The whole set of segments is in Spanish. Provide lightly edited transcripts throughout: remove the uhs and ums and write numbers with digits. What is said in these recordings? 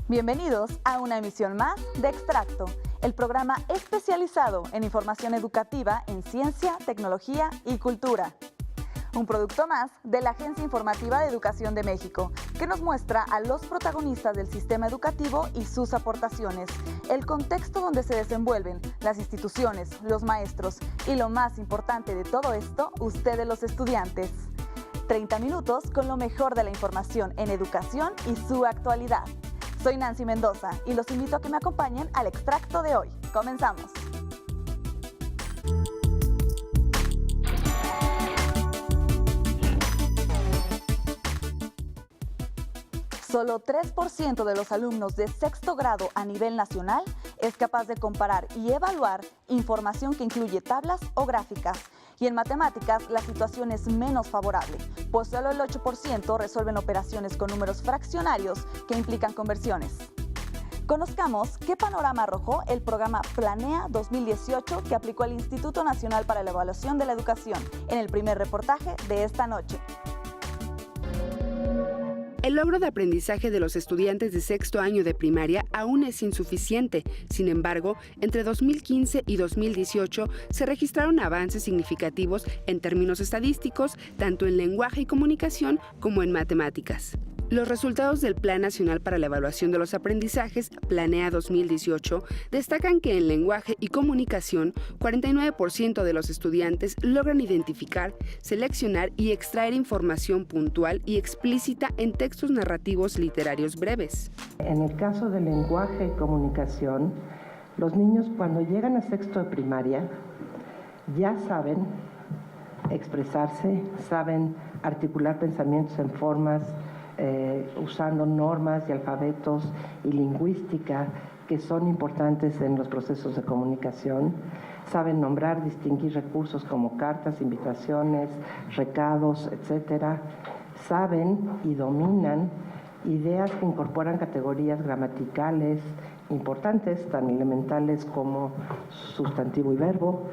Bienvenidos a una emisión más de Extracto, el programa especializado en información educativa en ciencia, tecnología y cultura. Un producto más de la Agencia Informativa de Educación de México, que nos muestra a los protagonistas del sistema educativo y sus aportaciones, el contexto donde se desenvuelven las instituciones, los maestros y lo más importante de todo esto, ustedes los estudiantes. 30 minutos con lo mejor de la información en educación y su actualidad. Soy Nancy Mendoza y los invito a que me acompañen al extracto de hoy. Comenzamos. Solo 3% de los alumnos de sexto grado a nivel nacional es capaz de comparar y evaluar información que incluye tablas o gráficas. Y en matemáticas la situación es menos favorable, pues solo el 8% resuelven operaciones con números fraccionarios que implican conversiones. Conozcamos qué panorama arrojó el programa Planea 2018 que aplicó el Instituto Nacional para la Evaluación de la Educación en el primer reportaje de esta noche. El logro de aprendizaje de los estudiantes de sexto año de primaria aún es insuficiente. Sin embargo, entre 2015 y 2018 se registraron avances significativos en términos estadísticos, tanto en lenguaje y comunicación como en matemáticas. Los resultados del Plan Nacional para la Evaluación de los Aprendizajes, Planea 2018, destacan que en lenguaje y comunicación, 49% de los estudiantes logran identificar, seleccionar y extraer información puntual y explícita en textos narrativos literarios breves. En el caso del lenguaje y comunicación, los niños cuando llegan a sexto de primaria ya saben expresarse, saben articular pensamientos en formas, usando normas y alfabetos y lingüística que son importantes en los procesos de comunicación. Saben nombrar, distinguir recursos como cartas, invitaciones, recados, etc. Saben y dominan ideas que incorporan categorías gramaticales importantes, tan elementales como sustantivo y verbo,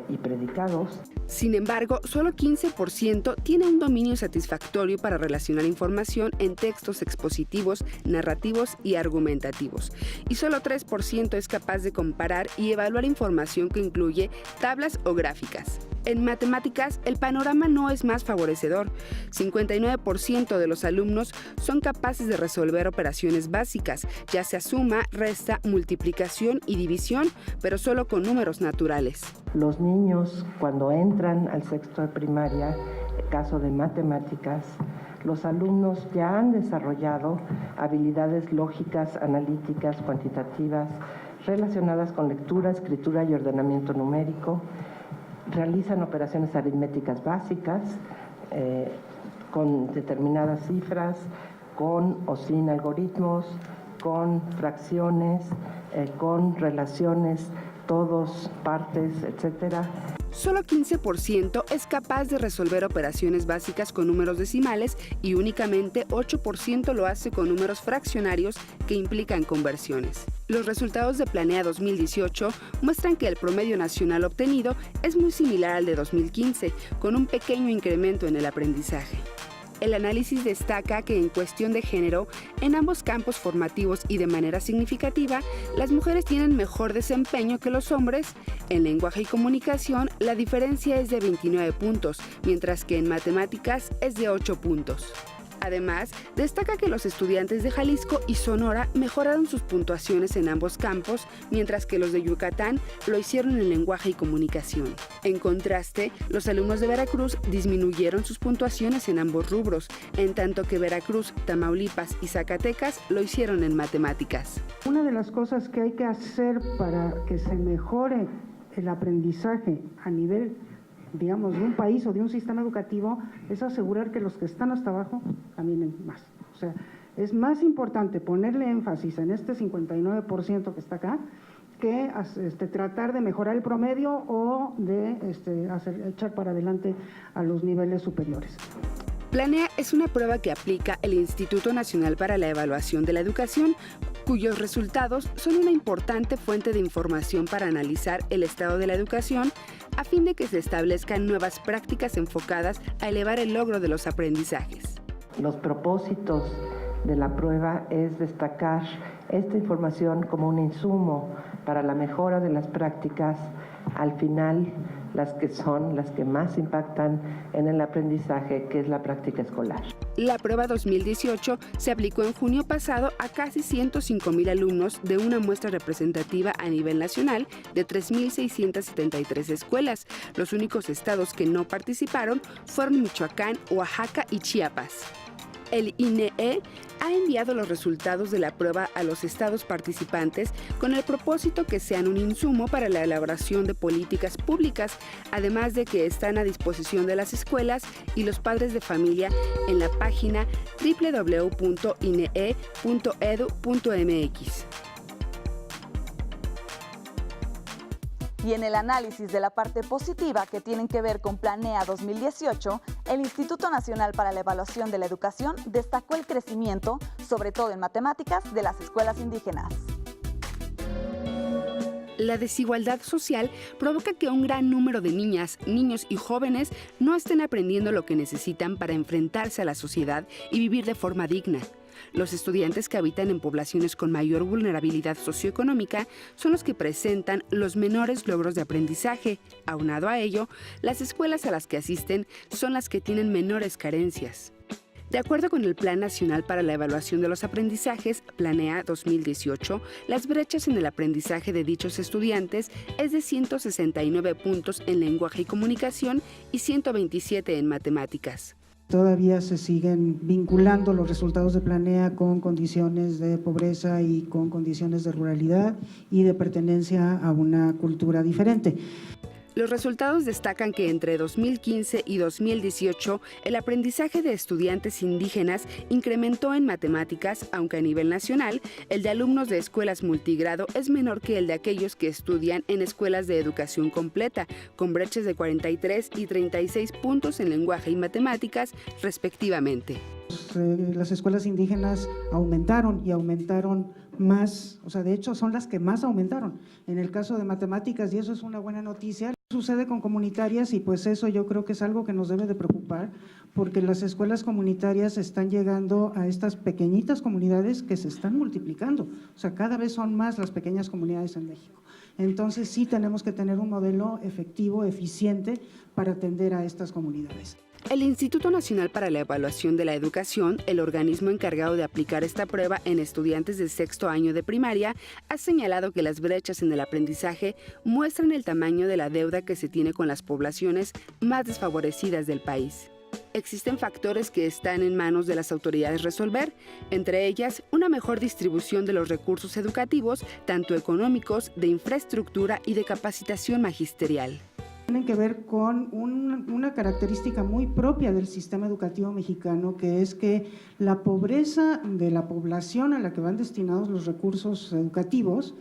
y predicados. Sin embargo, solo 15% tiene un dominio satisfactorio para relacionar información en textos expositivos, narrativos y argumentativos. Y solo 3% es capaz de comparar y evaluar información que incluye tablas o gráficas. En matemáticas, el panorama no es más favorecedor. 59% de los alumnos son capaces de resolver operaciones básicas, ya sea suma, resta, multiplicación y división, pero solo con números naturales. Los niños, cuando entran al sexto de primaria, en caso de matemáticas, los alumnos ya han desarrollado habilidades lógicas, analíticas, cuantitativas, relacionadas con lectura, escritura y ordenamiento numérico. Realizan operaciones aritméticas básicas con determinadas cifras, con o sin algoritmos, con fracciones, con relaciones, todos, partes, etcétera. Solo 15% es capaz de resolver operaciones básicas con números decimales y únicamente 8% lo hace con números fraccionarios que implican conversiones. Los resultados de Planea 2018 muestran que el promedio nacional obtenido es muy similar al de 2015, con un pequeño incremento en el aprendizaje. El análisis destaca que en cuestión de género, en ambos campos formativos y de manera significativa, las mujeres tienen mejor desempeño que los hombres. En lenguaje y comunicación, la diferencia es de 29 puntos, mientras que en matemáticas es de 8 puntos. Además, destaca que los estudiantes de Jalisco y Sonora mejoraron sus puntuaciones en ambos campos, mientras que los de Yucatán lo hicieron en lenguaje y comunicación. En contraste, los alumnos de Veracruz disminuyeron sus puntuaciones en ambos rubros, en tanto que Veracruz, Tamaulipas y Zacatecas lo hicieron en matemáticas. Una de las cosas que hay que hacer para que se mejore el aprendizaje a nivel, digamos, de un país o de un sistema educativo es asegurar que los que están hasta abajo caminen más. O sea, es más importante ponerle énfasis en este 59% que está acá que tratar de mejorar el promedio o de echar para adelante a los niveles superiores. Planea es una prueba que aplica el Instituto Nacional para la Evaluación de la Educación, cuyos resultados son una importante fuente de información para analizar el estado de la educación a fin de que se establezcan nuevas prácticas enfocadas a elevar el logro de los aprendizajes. Los propósitos de la prueba es destacar esta información como un insumo para la mejora de las prácticas, al final las que son las que más impactan en el aprendizaje, que es la práctica escolar. La prueba 2018 se aplicó en junio pasado a casi 105,000 alumnos de una muestra representativa a nivel nacional de 3,673 escuelas. Los únicos estados que no participaron fueron Michoacán, Oaxaca y Chiapas. El INEE ha enviado los resultados de la prueba a los estados participantes con el propósito que sean un insumo para la elaboración de políticas públicas, además de que están a disposición de las escuelas y los padres de familia en la página www.inee.edu.mx. Y en el análisis de la parte positiva que tienen que ver con Planea 2018, el Instituto Nacional para la Evaluación de la Educación destacó el crecimiento, sobre todo en matemáticas, de las escuelas indígenas. La desigualdad social provoca que un gran número de niñas, niños y jóvenes no estén aprendiendo lo que necesitan para enfrentarse a la sociedad y vivir de forma digna. Los estudiantes que habitan en poblaciones con mayor vulnerabilidad socioeconómica son los que presentan los menores logros de aprendizaje. Aunado a ello, las escuelas a las que asisten son las que tienen menores carencias. De acuerdo con el Plan Nacional para la Evaluación de los Aprendizajes, Planea 2018, las brechas en el aprendizaje de dichos estudiantes es de 169 puntos en lenguaje y comunicación y 127 en matemáticas. Todavía se siguen vinculando los resultados de Planea con condiciones de pobreza y con condiciones de ruralidad y de pertenencia a una cultura diferente. Los resultados destacan que entre 2015 y 2018 el aprendizaje de estudiantes indígenas incrementó en matemáticas, aunque a nivel nacional el de alumnos de escuelas multigrado es menor que el de aquellos que estudian en escuelas de educación completa, con brechas de 43 y 36 puntos en lenguaje y matemáticas, respectivamente. Las escuelas indígenas aumentaron y aumentaron más, o sea, de hecho son las que más aumentaron. En el caso de matemáticas, y eso es una buena noticia, sucede con comunitarias y pues eso yo creo que es algo que nos debe de preocupar, porque las escuelas comunitarias están llegando a estas pequeñitas comunidades que se están multiplicando, o sea, cada vez son más las pequeñas comunidades en México. Entonces sí tenemos que tener un modelo efectivo, eficiente para atender a estas comunidades. El Instituto Nacional para la Evaluación de la Educación, el organismo encargado de aplicar esta prueba en estudiantes de sexto año de primaria, ha señalado que las brechas en el aprendizaje muestran el tamaño de la deuda que se tiene con las poblaciones más desfavorecidas del país. Existen factores que están en manos de las autoridades resolver, entre ellas una mejor distribución de los recursos educativos, tanto económicos, de infraestructura y de capacitación magisterial. Tienen que ver con una característica muy propia del sistema educativo mexicano, que es que la pobreza de la población a la que van destinados los recursos educativos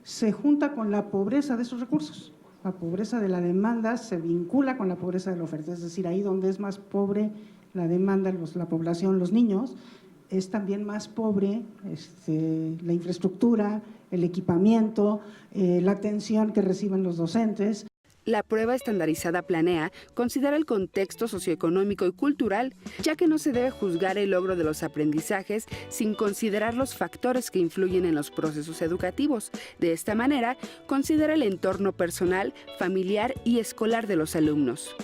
se junta con la pobreza de esos recursos. La pobreza de la demanda se vincula con la pobreza de la oferta, es decir, ahí donde es más pobre la demanda, la población, los niños, es también más pobre la infraestructura, el equipamiento, la atención que reciben los docentes. La prueba estandarizada Planea considera el contexto socioeconómico y cultural, ya que no se debe juzgar el logro de los aprendizajes sin considerar los factores que influyen en los procesos educativos. De esta manera, considera el entorno personal, familiar y escolar de los alumnos.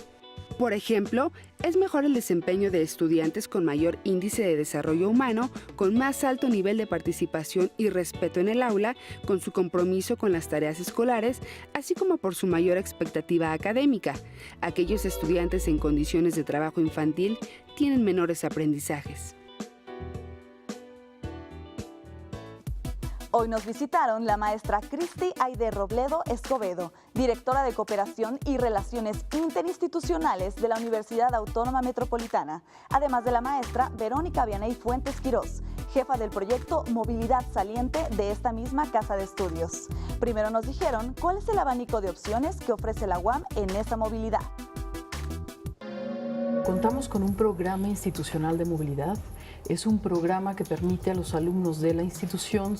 Por ejemplo, es mejor el desempeño de estudiantes con mayor índice de desarrollo humano, con más alto nivel de participación y respeto en el aula, con su compromiso con las tareas escolares, así como por su mayor expectativa académica. Aquellos estudiantes en condiciones de trabajo infantil tienen menores aprendizajes. Hoy nos visitaron la maestra Cristi Aide Robledo Escobedo, directora de Cooperación y Relaciones Interinstitucionales de la Universidad Autónoma Metropolitana, además de la maestra Verónica Vianey Fuentes Quirós, jefa del proyecto Movilidad Saliente de esta misma casa de estudios. Primero nos dijeron cuál es el abanico de opciones que ofrece la UAM en esa movilidad. Contamos con un programa institucional de movilidad Es un programa que permite a los alumnos de la institución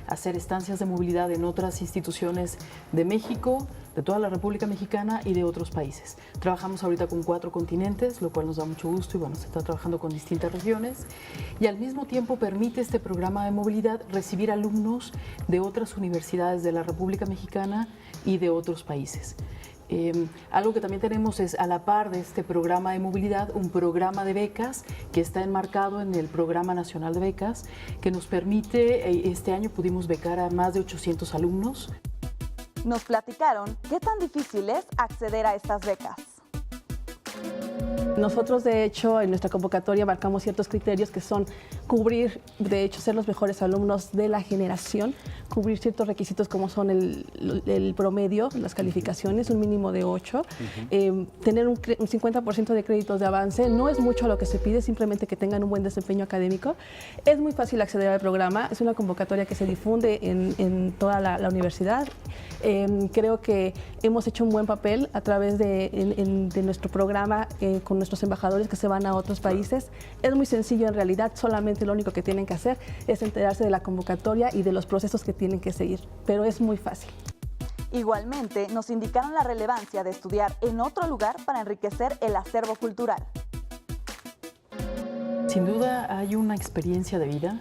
hacer estancias de movilidad en otras instituciones de México, de toda la República Mexicana y de otros países. Trabajamos ahorita con 4 continentes, lo cual nos da mucho gusto y bueno, se está trabajando con distintas regiones. Y al mismo tiempo permite este programa de movilidad recibir alumnos de otras universidades de la República Mexicana y de otros países. Algo que también tenemos es, a la par de este programa de movilidad, un programa de becas que está enmarcado en el Programa Nacional de Becas, que nos permite, este año pudimos becar a más de 800 alumnos. Nos platicaron qué tan difícil es acceder a estas becas. Nosotros, de hecho, en nuestra convocatoria marcamos ciertos criterios que son cubrir, de hecho, ser los mejores alumnos de la generación, cubrir ciertos requisitos como son el promedio, las calificaciones, un mínimo de 8, tener un 50% de créditos de avance. No es mucho lo que se pide, simplemente que tengan un buen desempeño académico. Es muy fácil acceder al programa, es una convocatoria que se difunde en toda la universidad. Creo que hemos hecho un buen papel a través de nuestro programa con nuestros embajadores que se van a otros países. Es muy sencillo en realidad, solamente lo único que tienen que hacer es enterarse de la convocatoria y de los procesos que tienen que seguir, pero es muy fácil. Igualmente, nos indicaron la relevancia de estudiar en otro lugar para enriquecer el acervo cultural. Sin duda hay una experiencia de vida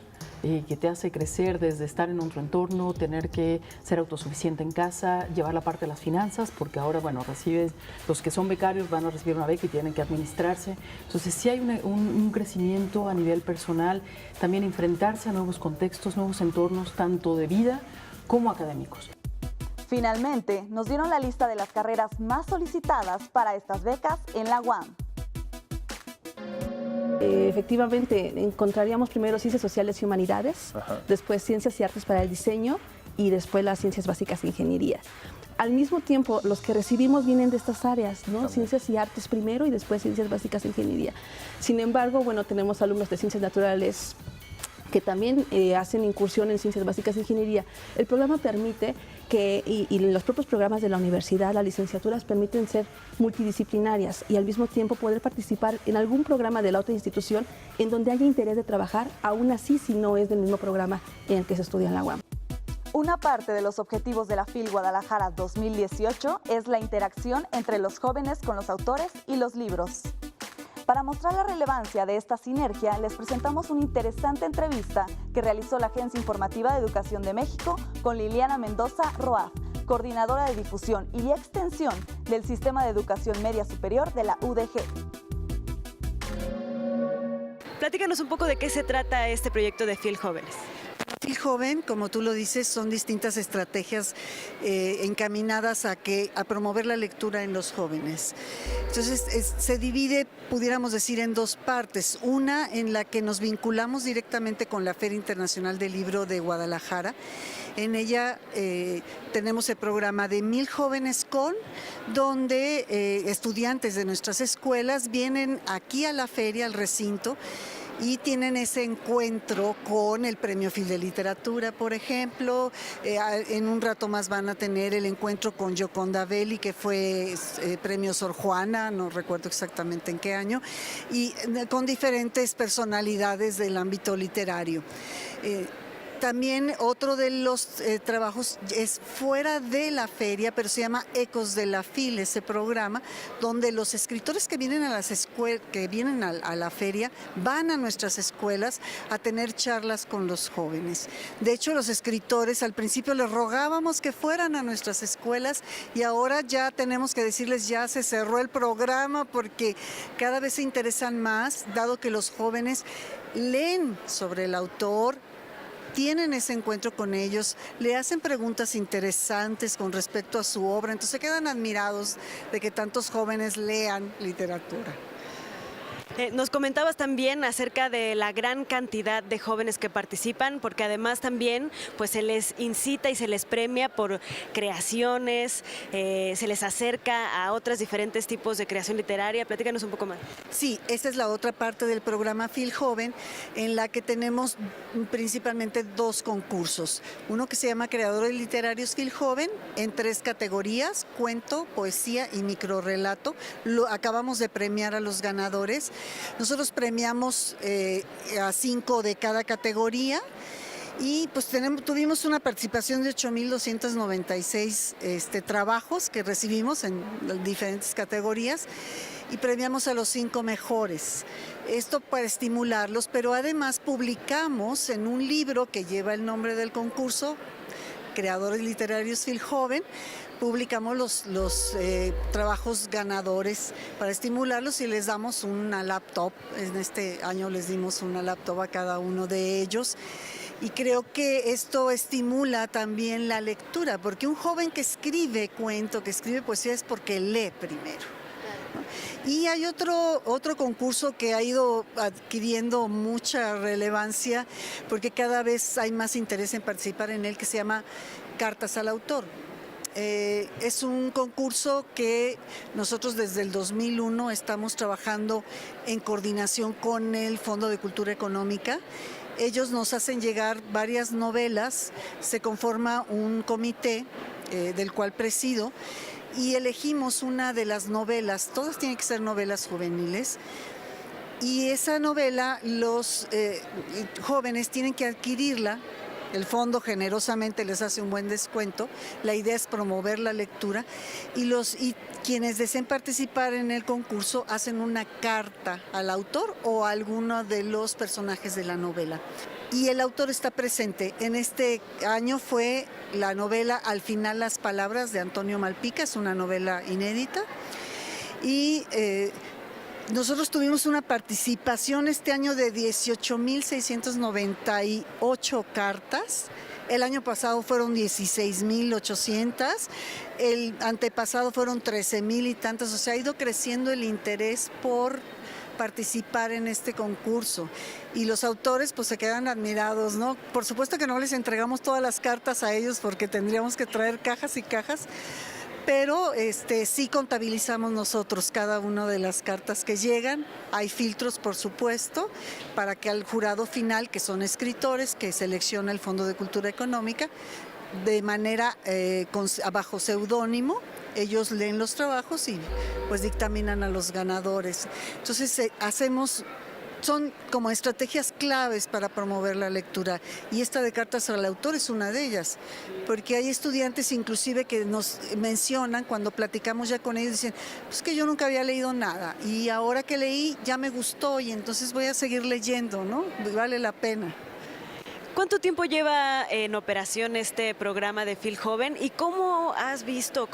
que te hace crecer desde estar en otro entorno, tener que ser autosuficiente en casa, llevar la parte de las finanzas, porque ahora, bueno, recibes, los que son becarios van a recibir una beca y tienen que administrarse. Entonces sí hay un crecimiento a nivel personal, también enfrentarse a nuevos contextos, nuevos entornos, tanto de vida como académicos. Finalmente, nos dieron la lista de las carreras más solicitadas para estas becas en la UAM. Efectivamente, encontraríamos primero Ciencias Sociales y Humanidades, después Ciencias y Artes para el Diseño y después las Ciencias Básicas e Ingeniería. Al mismo tiempo, los que recibimos vienen de estas áreas, ¿no? Ciencias y Artes primero y después Ciencias Básicas e Ingeniería. Sin embargo, bueno, tenemos alumnos de Ciencias Naturales que también hacen incursión en Ciencias Básicas e Ingeniería. El programa permite que, y los propios programas de la universidad, las licenciaturas permiten ser multidisciplinarias y al mismo tiempo poder participar en algún programa de la otra institución en donde haya interés de trabajar, aún así si no es del mismo programa en el que se estudia en la UAM. Una parte de los objetivos de la FIL Guadalajara 2018 es la interacción entre los jóvenes con los autores y los libros. Para mostrar la relevancia de esta sinergia, les presentamos una interesante entrevista que realizó la Agencia Informativa de Educación de México con Liliana Mendoza Roaf, coordinadora de difusión y extensión del Sistema de Educación Media Superior de la UDG. Platícanos un poco de qué se trata este proyecto de FIL Jóvenes. FIL Joven, como tú lo dices, son distintas estrategias encaminadas a promover la lectura en los jóvenes. Entonces, se divide, pudiéramos decir, en 2 partes. Una en la que nos vinculamos directamente con la Feria Internacional del Libro de Guadalajara. En ella tenemos el programa de 1000 jóvenes donde estudiantes de nuestras escuelas vienen aquí a la feria, al recinto, y tienen ese encuentro con el Premio FIL de Literatura, por ejemplo. En un rato más van a tener el encuentro con Gioconda Belli, que fue Premio Sor Juana, no recuerdo exactamente en qué año, y con diferentes personalidades del ámbito literario. También otro de los trabajos es fuera de la feria, pero se llama Ecos de la FIL, ese programa, donde los escritores que vienen a las escuelas, que vienen a la feria, van a nuestras escuelas a tener charlas con los jóvenes. De hecho, los escritores al principio les rogábamos que fueran a nuestras escuelas y ahora ya tenemos que decirles ya se cerró el programa porque cada vez se interesan más, dado que los jóvenes leen sobre el autor, tienen ese encuentro con ellos, le hacen preguntas interesantes con respecto a su obra, entonces se quedan admirados de que tantos jóvenes lean literatura. Nos comentabas también acerca de la gran cantidad de jóvenes que participan, porque además también pues, se les incita y se les premia por creaciones, se les acerca a otros diferentes tipos de creación literaria. Platícanos un poco más. Sí, esa es la otra parte del programa FIL Joven, en la que tenemos principalmente 2 concursos. Uno que se llama Creadores Literarios FIL Joven, en 3 categorías, cuento, poesía y microrrelato. Acabamos de premiar a los ganadores. Nosotros premiamos a 5 de cada categoría. Y pues tuvimos una participación de 8,296 trabajos que recibimos en diferentes categorías y premiamos a los 5 mejores. Esto para estimularlos, pero además publicamos en un libro que lleva el nombre del concurso, Creadores Literarios Philhoven, publicamos los trabajos ganadores para estimularlos y les damos una laptop. En este año les dimos una laptop a cada uno de ellos. Y creo que esto estimula también la lectura, porque un joven que escribe cuento, que escribe poesía es porque lee primero, ¿no? Y hay otro concurso que ha ido adquiriendo mucha relevancia, porque cada vez hay más interés en participar en él, que se llama Cartas al Autor. Es un concurso que nosotros desde el 2001 estamos trabajando en coordinación con el Fondo de Cultura Económica. Ellos nos hacen llegar varias novelas, se conforma un comité del cual presido y elegimos una de las novelas, todas tienen que ser novelas juveniles, y esa novela los jóvenes tienen que adquirirla. El fondo generosamente les hace un buen descuento. La idea es promover la lectura y quienes deseen participar en el concurso hacen una carta al autor o a alguno de los personajes de la novela. Y el autor está presente. En este año fue la novela Al final las palabras de Antonio Malpica, es una novela inédita. Y nosotros tuvimos una participación este año de 18,698 cartas. El año pasado fueron 16,800. El antepasado fueron 13,000 y tantas. O sea, ha ido creciendo el interés por participar en este concurso. Y los autores pues se quedan admirados, ¿no? Por supuesto que no les entregamos todas las cartas a ellos porque tendríamos que traer cajas y cajas. Pero sí contabilizamos nosotros cada una de las cartas que llegan. Hay filtros, por supuesto, para que al jurado final, que son escritores, que selecciona el Fondo de Cultura Económica, de manera bajo seudónimo, ellos leen los trabajos y pues dictaminan a los ganadores. Entonces son como estrategias claves para promover la lectura, y esta de Cartas al Autor es una de ellas, porque hay estudiantes inclusive que nos mencionan cuando platicamos ya con ellos, dicen, pues que yo nunca había leído nada y ahora que leí ya me gustó y entonces voy a seguir leyendo, ¿no? Vale la pena. ¿Cuánto tiempo lleva en operación este programa de Philhoven y cómo han visto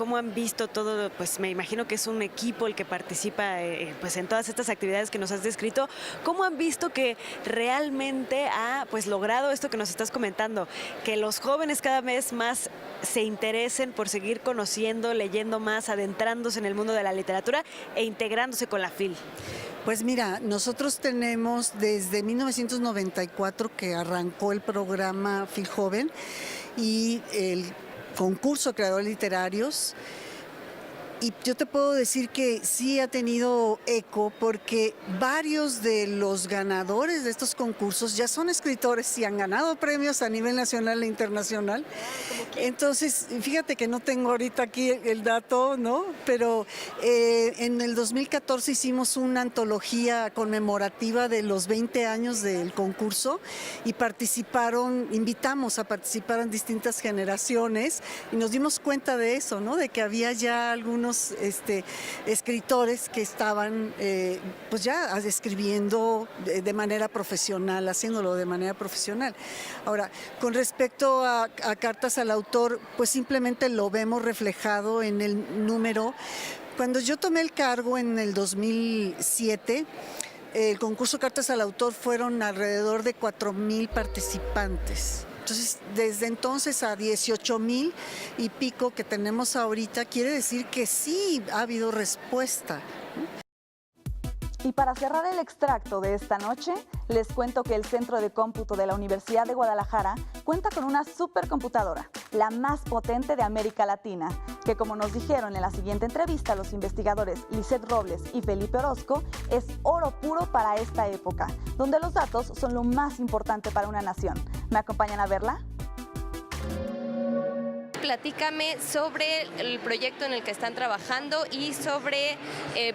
todo? Pues me imagino que es un equipo el que participa pues en todas estas actividades que nos has descrito. ¿Cómo han visto que realmente ha pues logrado esto que nos estás comentando? Que los jóvenes cada vez más se interesen por seguir conociendo, leyendo más, adentrándose en el mundo de la literatura e integrándose con la Phil. Pues mira, nosotros tenemos desde 1994 que arrancó el programa Philhoven y el concurso Creadores Literarios. Y yo te puedo decir que sí ha tenido eco porque varios de los ganadores de estos concursos ya son escritores y han ganado premios a nivel nacional e internacional. Entonces, fíjate que no tengo ahorita aquí el dato, ¿no? Pero en el 2014 hicimos una antología conmemorativa de los 20 años del concurso y invitamos a participar en distintas generaciones y nos dimos cuenta de eso, ¿no? De que había ya algunos escritores que estaban pues ya escribiendo de manera profesional, haciéndolo de manera profesional. Ahora, con respecto a Cartas al Autor, pues simplemente lo vemos reflejado en el número. Cuando yo tomé el cargo en el 2007, el concurso Cartas al Autor fueron alrededor de 4,000 participantes. Entonces, desde entonces a 18,000 y pico que tenemos ahorita, quiere decir que sí ha habido respuesta. Y para cerrar el extracto de esta noche, les cuento que el Centro de Cómputo de la Universidad de Guadalajara cuenta con una supercomputadora, la más potente de América Latina, que como nos dijeron en la siguiente entrevista los investigadores Lisette Robles y Felipe Orozco, es oro puro para esta época, donde los datos son lo más importante para una nación. ¿Me acompañan a verla? platícame sobre el proyecto en el que están trabajando y sobre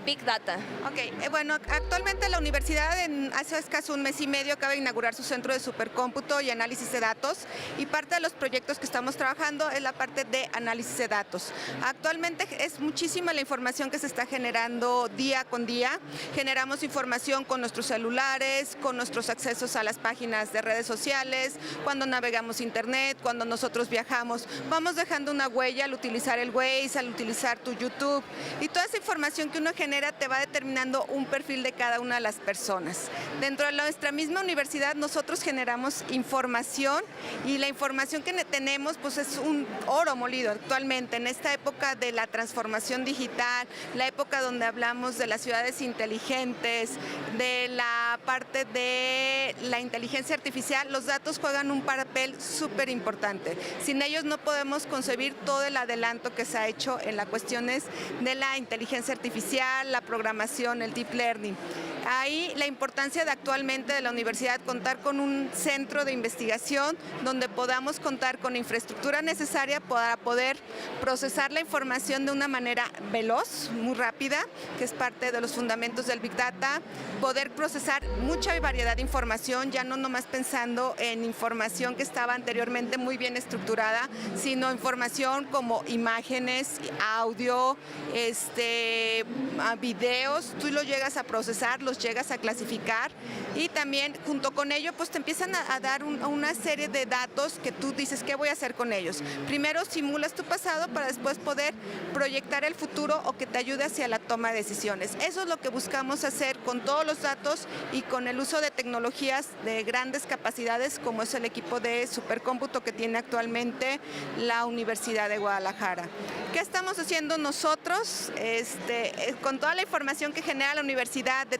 Big Data. Ok, bueno, actualmente la universidad hace escaso un mes y medio acaba de inaugurar su centro de supercómputo y análisis de datos, y parte de los proyectos que estamos trabajando es la parte de análisis de datos. Actualmente es muchísima la información que se está generando día con día. Generamos información con nuestros celulares, con nuestros accesos a las páginas de redes sociales, cuando navegamos internet, cuando nosotros viajamos. Vamos dejando una huella al utilizar el Waze, al utilizar tu YouTube, y toda esa información que uno genera te va determinando un perfil de cada una de las personas. Dentro de nuestra misma universidad nosotros generamos información, y la información que tenemos pues es un oro molido actualmente en esta época de la transformación digital, la época donde hablamos de las ciudades inteligentes, de la parte de la inteligencia artificial. Los datos juegan un papel súper importante. Sin ellos no podemos concebir todo el adelanto que se ha hecho en las cuestiones de la inteligencia artificial, la programación, el deep learning. Ahí la importancia de actualmente de la universidad contar con un centro de investigación donde podamos contar con infraestructura necesaria para poder procesar la información de una manera veloz, muy rápida, que es parte de los fundamentos del Big Data, poder procesar mucha variedad de información, ya no nomás pensando en información que estaba anteriormente muy bien estructurada, sino información como imágenes, audio, videos, tú los llegas a procesar, los llegas a clasificar, y también junto con ello pues te empiezan a dar una serie de datos que tú dices ¿qué voy a hacer con ellos? Primero simulas tu pasado para después poder proyectar el futuro o que te ayude hacia la toma de decisiones. Eso es lo que buscamos hacer con todos los datos y con el uso de tecnologías de grandes capacidades como es el equipo de supercómputo que tiene actualmente la Universidad de Guadalajara. ¿Qué estamos haciendo nosotros? Con toda la información que genera la universidad de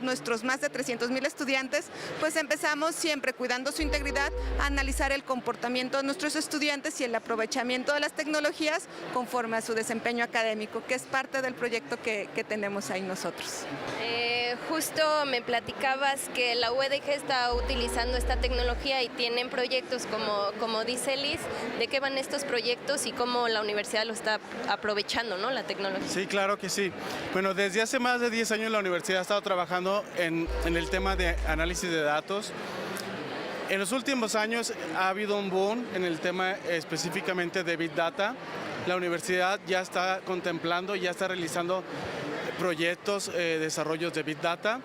nuestros más de 300,000 estudiantes, pues empezamos siempre cuidando su integridad a analizar el comportamiento de nuestros estudiantes y el aprovechamiento de las tecnologías conforme a su desempeño académico, que es parte del proyecto que tenemos ahí nosotros. Justo me platicabas que la UDG está utilizando esta tecnología y tienen proyectos como dice Liz. ¿De qué van estos proyectos y cómo la universidad lo está aprovechando, ¿no? La tecnología. Sí, claro que sí. Bueno, desde hace más de 10 años la universidad ha estado trabajando en el tema de análisis de datos. En los últimos años ha habido un boom en el tema específicamente de Big Data. La universidad ya está contemplando, ya está realizando proyectos, desarrollos de Big Data.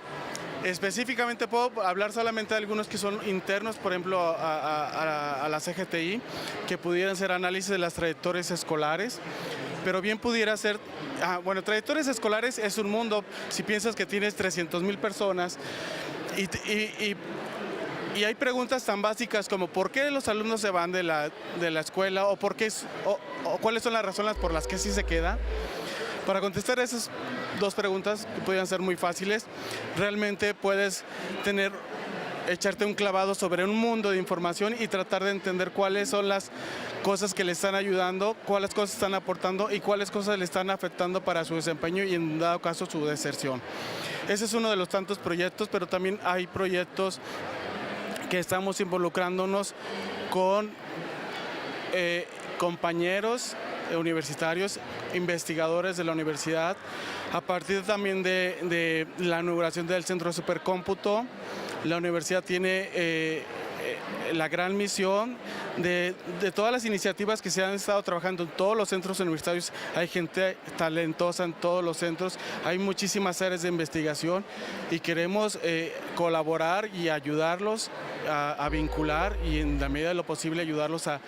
Específicamente puedo hablar solamente de algunos que son internos, por ejemplo, a la CGTI, que pudieran ser análisis de las trayectorias escolares, pero bien pudiera ser, bueno, trayectorias escolares es un mundo, si piensas que tienes 300,000 personas y hay preguntas tan básicas como ¿por qué los alumnos se van de la escuela o cuáles son las razones por las que sí se queda? Para contestar esas dos preguntas, que podrían ser muy fáciles, realmente puedes echarte un clavado sobre un mundo de información y tratar de entender cuáles son las cosas que le están ayudando, cuáles cosas están aportando y cuáles cosas le están afectando para su desempeño y en dado caso su deserción. Ese es uno de los tantos proyectos, pero también hay proyectos que estamos involucrándonos con compañeros universitarios, investigadores de la universidad, a partir también de la inauguración del Centro de Supercómputo. La universidad tiene la gran misión de todas las iniciativas que se han estado trabajando en todos los centros universitarios. Hay gente talentosa en todos los centros, hay muchísimas áreas de investigación y queremos colaborar y ayudarlos a vincular y en la medida de lo posible ayudarlos a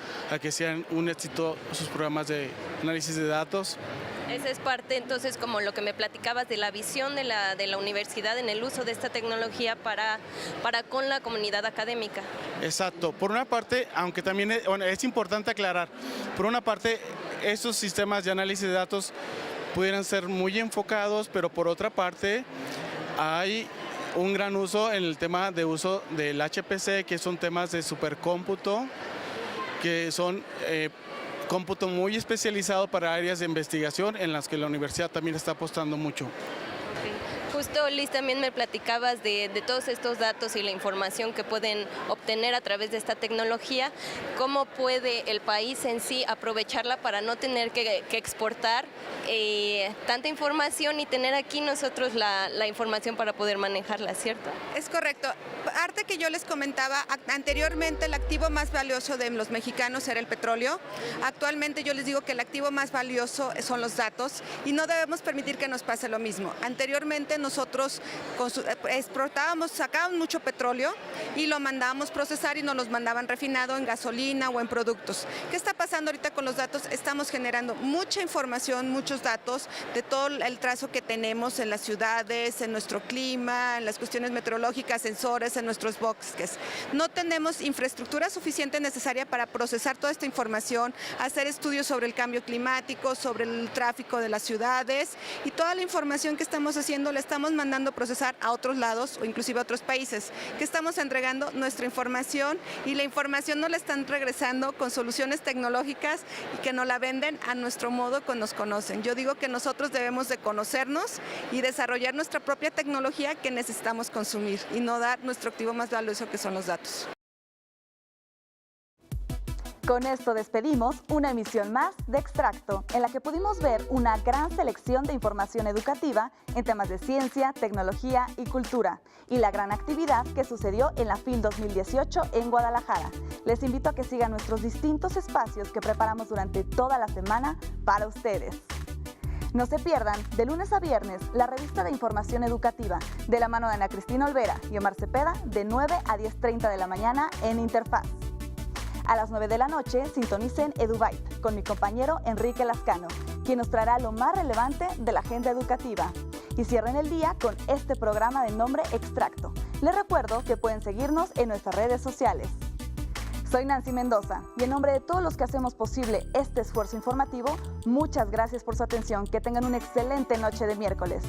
que sean un éxito sus programas de análisis de datos. Esa es parte entonces como lo que me platicabas de la visión de la universidad en el uso de esta tecnología para con la comunidad académica. Exacto. Por una parte, aunque también es importante aclarar, por una parte estos sistemas de análisis de datos pudieran ser muy enfocados, pero por otra parte hay un gran uso en el tema de uso del HPC, que son temas de supercómputo, que son cómputo muy especializado para áreas de investigación en las que la universidad también está apostando mucho. Justo, Liz, también me platicabas de todos estos datos y la información que pueden obtener a través de esta tecnología. ¿Cómo puede el país en sí aprovecharla para no tener que exportar tanta información y tener aquí nosotros la información para poder manejarla, ¿cierto? Es correcto. Parte que yo les comentaba, anteriormente el activo más valioso de los mexicanos era el petróleo. Actualmente yo les digo que el activo más valioso son los datos y no debemos permitir que nos pase lo mismo. Anteriormente nosotros exportábamos, sacábamos mucho petróleo y lo mandábamos procesar y nos los mandaban refinado en gasolina o en productos. ¿Qué está pasando ahorita con los datos? Estamos generando mucha información, muchos datos de todo el trazo que tenemos en las ciudades, en nuestro clima, en las cuestiones meteorológicas, sensores, en nuestros bosques. No tenemos infraestructura suficiente necesaria para procesar toda esta información, hacer estudios sobre el cambio climático, sobre el tráfico de las ciudades y toda la información que estamos haciendo la estamos mandando a procesar a otros lados o inclusive a otros países, que estamos entregando nuestra información y la información nos la están regresando con soluciones tecnológicas y que nos la venden a nuestro modo que nos conocen. Yo digo que nosotros debemos de conocernos y desarrollar nuestra propia tecnología que necesitamos consumir y no dar nuestro activo más valioso que son los datos. Con esto despedimos una emisión más de Extracto, en la que pudimos ver una gran selección de información educativa en temas de ciencia, tecnología y cultura, y la gran actividad que sucedió en la FIL 2018 en Guadalajara. Les invito a que sigan nuestros distintos espacios que preparamos durante toda la semana para ustedes. No se pierdan, de lunes a viernes, la revista de información educativa, de la mano de Ana Cristina Olvera y Omar Cepeda, de 9 a 10:30 de la mañana en Interfaz. A las 9 de la noche, sintonicen EduByte con mi compañero Enrique Lascano, quien nos traerá lo más relevante de la agenda educativa. Y cierren el día con este programa de nombre Extracto. Les recuerdo que pueden seguirnos en nuestras redes sociales. Soy Nancy Mendoza y en nombre de todos los que hacemos posible este esfuerzo informativo, muchas gracias por su atención. Que tengan una excelente noche de miércoles.